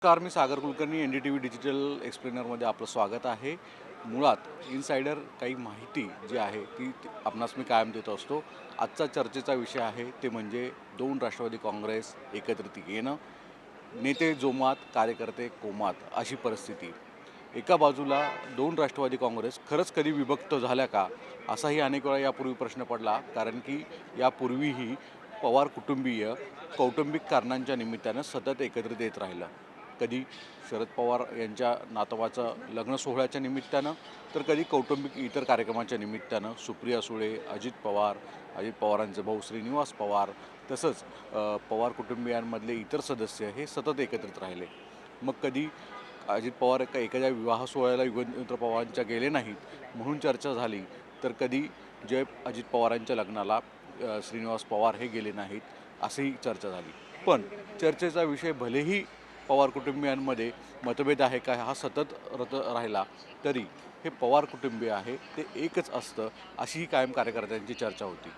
नमस्कार, मी सागर Kulkarni NDTV digital एक्सप्लेनरमध्ये आपलं स्वागत आहे. मुळात इनसाइडर काही माहिती जी आहे ती आपणास मी कायम देत असतो. आजचा चर्चेचा विषय आहे ते म्हणजे दोन राष्ट्रवादी काँग्रेस एकत्रित येणं, नेते जोमात, कार्यकर्ते कोमात अशी परिस्थिती. एका बाजूला दोन राष्ट्रवादी काँग्रेस खरंच कधी विभक्त झाल्या का? असाही अनेक वेळा यापूर्वी प्रश्न पडला. कारण की यापूर्वीही पवार कुटुंबीय कौटुंबिक कारणांच्या निमित्तानं सतत एकत्रित येत राहिलं. कधी शरद पवार यांच्या नातवाचं लग्न सोहळ्याच्या निमित्तानं, तर कधी कौटुंबिक इतर कार्यक्रमाच्या निमित्तानं. सुप्रिया सुळे, अजित पवार, अजित पवारांचे भाऊ श्रीनिवास पवार, तसंच पवार कुटुंबियांमधले इतर सदस्य हे सतत एकत्रित राहिले. मग कधी अजित पवार एखाद्या विवाह सोहळ्याला युगंधर पवारांच्या गेले नाहीत म्हणून चर्चा झाली, तर कधी अजित पवारांच्या लग्नाला श्रीनिवास पवार हे गेले नाहीत अशीही चर्चा झाली. पण चर्चेचा विषय भलेही पवार कुटुंबियांमध्ये मतभेद आहे का हा सतत राहिला, तरी हे पवार कुटुंबीय आहे ते एकच असतं अशीही कायम कार्यकर्त्यांची चर्चा होती.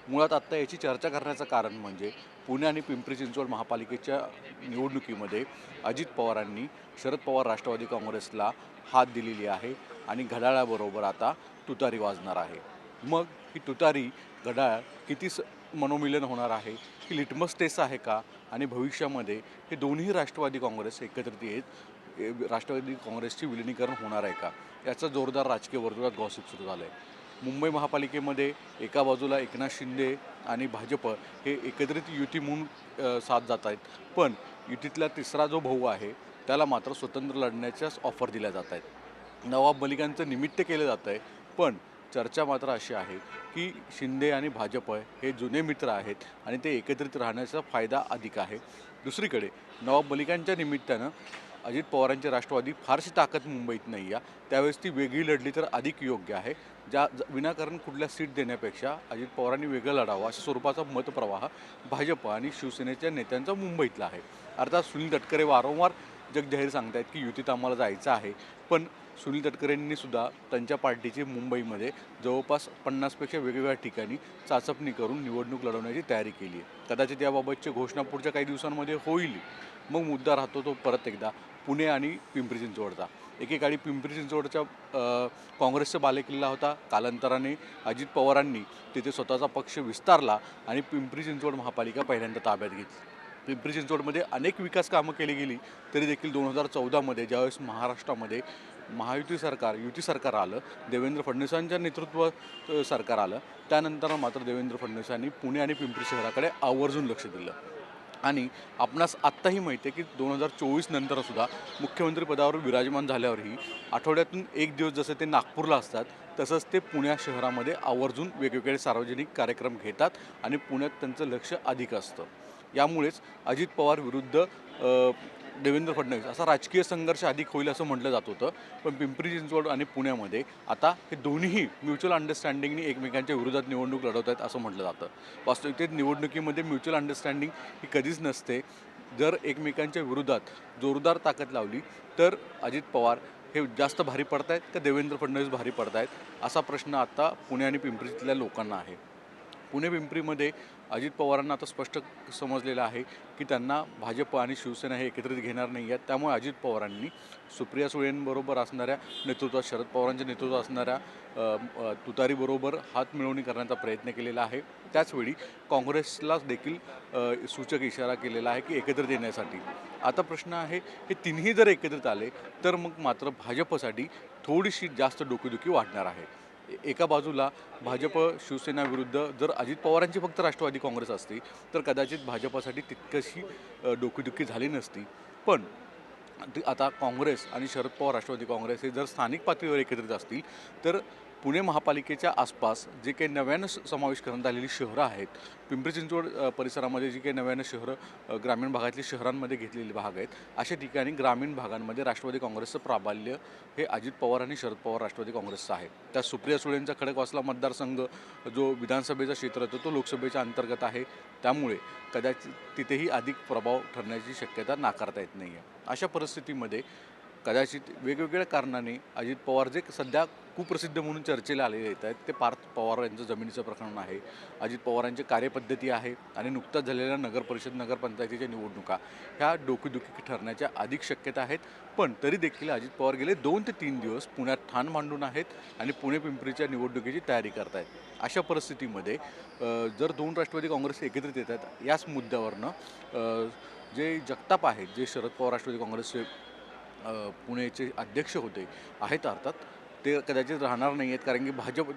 मुळात आत्ता याची चर्चा करण्याचं कारण म्हणजे पुणे आणि पिंपरी चिंचवड महापालिकेच्या निवडणुकीमध्ये अजित पवारांनी शरद पवार राष्ट्रवादी काँग्रेसला हात दिलेली आहे आणि घड्याळाबरोबर आता तुतारी वाजणार आहे. मग ही तुतारी घड्याळ किती मनोमिलन होणार आहे, ही लिटमस टेस्ट आहे का? आणि भविष्यामध्ये हे दोन्ही राष्ट्रवादी काँग्रेस एकत्रित येत राष्ट्रवादी काँग्रेसची विलिनीकरण होणार आहे का? याचा जोरदार राजकीय वर्तुळात गॉसिप सुरू झालं आहे. मुंबई एका बाजूला एकनाथ शिंदे आणि भाजप हे एकत्रित युती म्हणून साथ जात आहेत, पण युतीतला तिसरा जो भाऊ आहे त्याला मात्र स्वतंत्र लढण्याच्याच ऑफर दिल्या जात आहेत. नवाब मलिकांचं निमित्त केलं जातं आहे, पण चर्चा मात्र अशी आहे की शिंदे आणि भाजप हे जुने मित्र आहेत आणि ते एकत्रित राहण्याचा फायदा अधिक आहे. दुसरीकडे नवाब मलिकांच्या निमित्तानं अजित पवारांची राष्ट्रवादी फारशी ताकद मुंबईत नाही आहे, त्यावेळेस ती वेगळी लढली तर अधिक योग्य आहे. विनाकारण कुठल्या सीट देण्यापेक्षा अजित पवारांनी वेगळं लढावं अशा स्वरूपाचा मतप्रवाह भाजप आणि शिवसेनेच्या नेत्यांचा मुंबईतला आहे. अर्थात सुनील तटकरे वारंवार जगजाहीर सांगतायत की युतीत आम्हाला जायचं आहे, पण सुनील तटकरेंनी सुद्धा त्यांच्या पार्टीची मुंबईमध्ये जवळपास 50पेक्षा वेगवेगळ्या ठिकाणी चाचपणी करून निवडणूक लढवण्याची तयारी केली आहे. कदाचित याबाबतची घोषणा पुढच्या काही दिवसांमध्ये होईल. मग मुद्दा राहतो तो परत एकदा पुणे आणि पिंपरी चिंचवडचा. एकेकाळी पिंपरी चिंचवडच्या काँग्रेसचा बालेकिल्ला होता. कालांतराने अजित पवारांनी तिथे स्वतःचा पक्ष विस्तारला आणि पिंपरी चिंचवड महापालिका पहिल्यांदा ताब्यात घेतली. पिंपरी चिंचवडमध्ये अनेक विकास कामं केली गेली, तरी देखील 2014मध्ये ज्यावेळेस महाराष्ट्रामध्ये युती सरकार आलं, देवेंद्र फडणवीसांच्या नेतृत्वात सरकार आलं, त्यानंतर मात्र देवेंद्र फडणवीसांनी पुणे आणि पिंपरी शहराकडे आवर्जून लक्ष दिलं. आणि आपणास आत्ताही माहिती आहे की 2024 नंतरसुद्धा मुख्यमंत्रीपदावर विराजमान झाल्यावरही आठवड्यातून एक दिवस जसे ते नागपूरला असतात, तसंच ते पुणे शहरामध्ये आवर्जून वेगवेगळे सार्वजनिक कार्यक्रम घेतात आणि पुण्यात त्यांचं लक्ष अधिक असतं. यामुळेच अजित पवार विरुद्ध देवेंद्र फडणवीस असा राजकीय संघर्ष अधिक होईल असं म्हटलं जात होतं. पण पिंपरी चिंचवड आणि पुण्यामध्ये आता हे दोन्हीही म्युच्युअल अंडरस्टँडिंगनी एकमेकांच्या विरोधात निवडणूक लढवत आहेत असं म्हटलं जातं. वास्तविकतेत निवडणुकीमध्ये म्युच्युअल अंडरस्टँडिंग ही कधीच नसते. जर एकमेकांच्या विरोधात जोरदार ताकद लावली तर अजित पवार हे जास्त भारी पडत आहेत का देवेंद्र फडणवीस भारी पडत आहेत, असा प्रश्न आता पुणे आणि पिंपरीतल्या लोकांना आहे. पुणे पिंपरीमध्ये अजित पवारांना आता स्पष्ट समजलेलं आहे की त्यांना भाजप आणि शिवसेना हे एकत्रित घेणार नाही आहेत. त्यामुळे अजित पवारांनी सुप्रिया सुळेंबरोबर असणाऱ्या नेतृत्वात, शरद पवारांच्या नेतृत्वात असणाऱ्या तुतारीबरोबर हात मिळवणी करण्याचा प्रयत्न केलेला आहे. त्याचवेळी काँग्रेसला देखील सूचक इशारा केलेला आहे की एकत्रित येण्यासाठी. आता प्रश्न आहे, हे तिन्ही जर एकत्रित आले तर मग मात्र भाजपसाठी थोडीशी जास्त डोकेदुखी वाढणार आहे. एका बाजूला भाजप शिवसेना विरुद्ध जर अजित पवारांची फक्त राष्ट्रवादी काँग्रेस असती तर कदाचित भाजपसाठी तितकीशी डोकेदुखी झाली नसती. पण आता काँग्रेस आणि शरद पवार राष्ट्रवादी काँग्रेस हे जर स्थानिक पातळीवर एकत्रित असतील तर पुणे महापालिकेच्या आसपास जे काही नव्यानं समावेश करण्यात आलेली शहरं आहेत, पिंपरी चिंचवड परिसरामध्ये जी काही नव्यानं शहरं ग्रामीण भागातली शहरांमध्ये घेतलेली भाग आहेत, अशा ठिकाणी ग्रामीण भागांमध्ये राष्ट्रवादी काँग्रेसचं प्राबल्य हे अजित पवार आणि शरद पवार राष्ट्रवादी काँग्रेसचं आहे. त्यात सुप्रिया सुळेंचा खडकवासला मतदारसंघ जो विधानसभेचा क्षेत्र येतो तो लोकसभेच्या अंतर्गत आहे. त्यामुळे कदाचित तिथेही अधिक प्रभाव ठरण्याची शक्यता नाकारता येत नाही आहे. अशा परिस्थितीमध्ये कदाचित वेगवेगळ्या कारणाने अजित पवार जे सध्या कुप्रसिद्ध म्हणून चर्चेला आलेले आहेत ते पार्थ पवार यांचं जमिनीचं प्रकरण आहे, अजित पवारांची कार्यपद्धती आहे आणि नुकताच झालेल्या नगरपरिषद नगरपंचायतीच्या निवडणुका ह्या डोकेदुखी ठरण्याच्या अधिक शक्यता आहेत. पण तरी देखील अजित पवार गेले 2 ते 3 दिवस पुण्यात ठाण मांडून आहेत आणि पुणे पिंपरीच्या निवडणुकीची तयारी करत आहेत. अशा परिस्थितीमध्ये जर दोन राष्ट्रवादी काँग्रेस एकत्रित येतात याच मुद्द्यावरनं जे जगताप आहेत, जे शरद पवार राष्ट्रवादी काँग्रेसचे पुणेचे अध्यक्ष होते आहेत अर्थात, ते कदाचित राहणार नाही आहेत. कारण की भाजप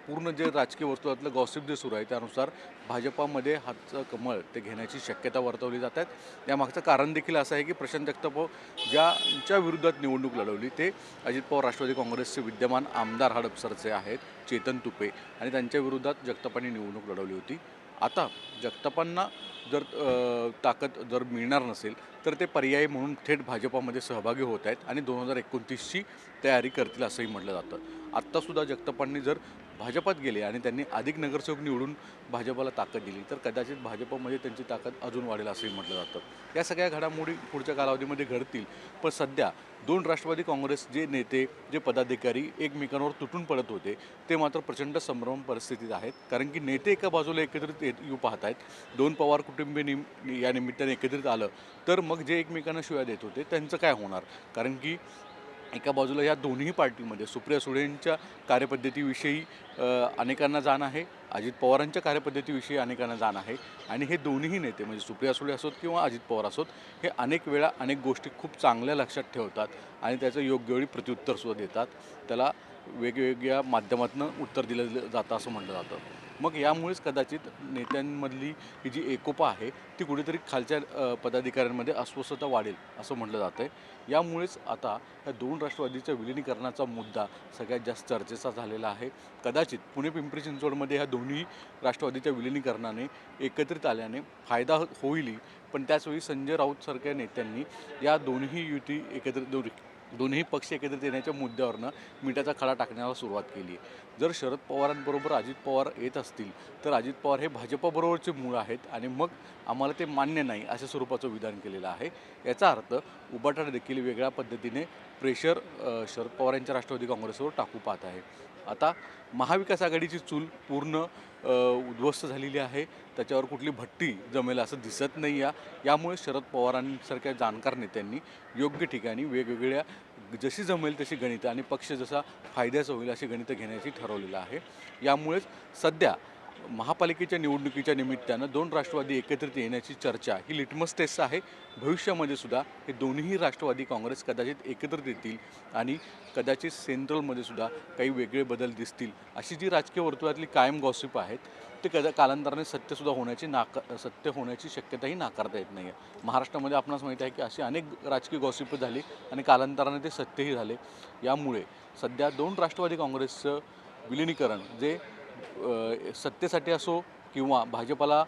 पूर्ण जे राजकीय वर्तुळातलं गॉसिप जे सुरू आहे त्यानुसार भाजपामध्ये हातचं कमळ ते घेण्याची शक्यता वर्तवली जात आहेत. यामागचं कारण देखील असं आहे की प्रशांत जगताप ज्यांच्या विरोधात निवडणूक लढवली ते अजित पवार राष्ट्रवादी काँग्रेसचे विद्यमान आमदार हडपसरचे आहेत चेतन तुपे, आणि त्यांच्या विरोधात जगतापांनी निवडणूक लढवली होती. आता जगतापांना जर ताकद जर मिळणार नसेल तर ते पर्यायी म्हणून थेट भाजपामध्ये सहभागी होत आहेत आणि 2029ची तयारी करतील असंही म्हटलं जातं. आत्तासुद्धा जगतापांनी जर भाजपात गेले आणि त्यांनी अधिक नगरसेवक निवडून भाजपाला ताकद दिली तर कदाचित भाजपमध्ये त्यांची ताकद अजून वाढेल असंही म्हटलं जातं. या सगळ्या घडामोडी पुढच्या कालावधीमध्ये घडतील. पण सध्या दोन राष्ट्रवादी काँग्रेस जे नेते, जे पदाधिकारी एकमेकांवर तुटून पडत होते ते मात्र प्रचंड संभ्रम परिस्थितीत आहेत. कारण की नेते एका बाजूला एकत्रित येऊ पाहत आहेत. दोन पवार कुटुंबीय या निमित्ताने एकत्रित आलं तर मग जे एकमेकांना शिव्या देत होते त्यांचं काय होणार? कारण की एका बाजूला या दोन्ही पार्टीमध्ये सुप्रिया सुळेंच्या कार्यपद्धतीविषयी अनेकांना जाण आहे, अजित पवारांच्या कार्यपद्धतीविषयी अनेकांना जाण आहे, आणि हे दोन्हीही नेते म्हणजे सुप्रिया सुळे असोत किंवा अजित पवार असोत हे अनेक वेळा अनेक गोष्टी खूप चांगल्या लक्षात ठेवतात आणि त्याचं योग्य वेळी प्रत्युत्तरसुद्धा देतात. त्याला वेगवेगळ्या माध्यमातून उत्तर दिलं जातं असं म्हटलं जातं. मग यामुळेच कदाचित नेत्यांमधली ही जी एकोपा आहे ती कुठेतरी खालच्या पदाधिकाऱ्यांमध्ये अस्वस्थता वाढेल असं म्हटलं जातं आहे. यामुळेच आता या दोन राष्ट्रवादीच्या विलिनीकरणाचा मुद्दा सगळ्यात जास्त चर्चेचा झालेला आहे. कदाचित पुणे पिंपरी चिंचवडमध्ये ह्या दोन्ही राष्ट्रवादीच्या विलिनीकरणाने एकत्रित आल्याने फायदा होईल, पण त्याचवेळी संजय राऊतसारख्या नेत्यांनी या दोन्ही युती दोन्ही पक्ष एकत्रित येण्याच्या मुद्द्यावरनं मिठाचा खडा टाकण्याला सुरुवात केली. जर शरद पवारांबरोबर अजित पवार येत असतील तर अजित पवार हे भाजपाबरोबरचे मूळ आहेत आणि मग आम्हाला ते मान्य नाही अशा स्वरूपाचं विधान केलेलं आहे. याचा अर्थ उबाटाने देखील वेगळ्या पद्धतीने प्रेशर शरद पवार यांच्या राष्ट्रवादी काँग्रेसवर टाकू पाहत आहे. आता महाविकास आघाडीची चूल पूर्ण उद्ध्वस्त झालेली आहे. त्याच्यावर कुठली भट्टी जमेल असं दिसत नाही. यामुळे शरद पवारांसारख्या जाणकार नेत्यांनी योग्य ठिकाणी वेगवेगळ्या जशी जमेल तशी गणितं आणि पक्ष जसा फायद्याचं होईल अशी गणितं घेण्याची ठरवलेलं आहे. यामुळेच सध्या महापालिकेच्या निवडणुकीच्या निमित्तानं दोन राष्ट्रवादी एकत्रित येण्याची चर्चा ही लिटमस टेस्ट आहे. भविष्यामध्ये सुद्धा हे दोन्ही राष्ट्रवादी काँग्रेस कदाचित एकत्रित येतील आणि कदाचित सेंट्रलमध्ये सुद्धा काही वेगळे बदल दिसतील अशी जी राजकीय वर्तुळातली कायम गॉसिप आहेत ते कालांतराने सत्य होण्याची शक्यताही नाकारता येत नाही आहे. महाराष्ट्रामध्ये आपणास माहीत आहे की अशी अनेक राजकीय गॉसिप झाली आणि कालांतराने ते सत्यही झाले. यामुळे सध्या दोन राष्ट्रवादी काँग्रेसचं विलिनीकरण जे सत्तेसाठी असो किंवा भाजपाला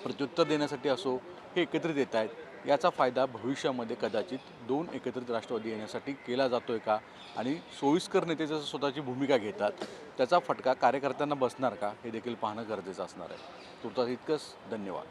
प्रत्युत्तर देण्यासाठी असो हे एकत्रित येत आहेत. याचा फायदा भविष्यामध्ये कदाचित दोन एकत्रित राष्ट्रवादी येण्यासाठी केला जातो आहे का आणि सोयीस्कर नेते जसं स्वतःची भूमिका घेतात त्याचा फटका कार्यकर्त्यांना बसणार का हे देखील पाहणं गरजेचं असणार आहे. तुर्तास इतकंच. धन्यवाद.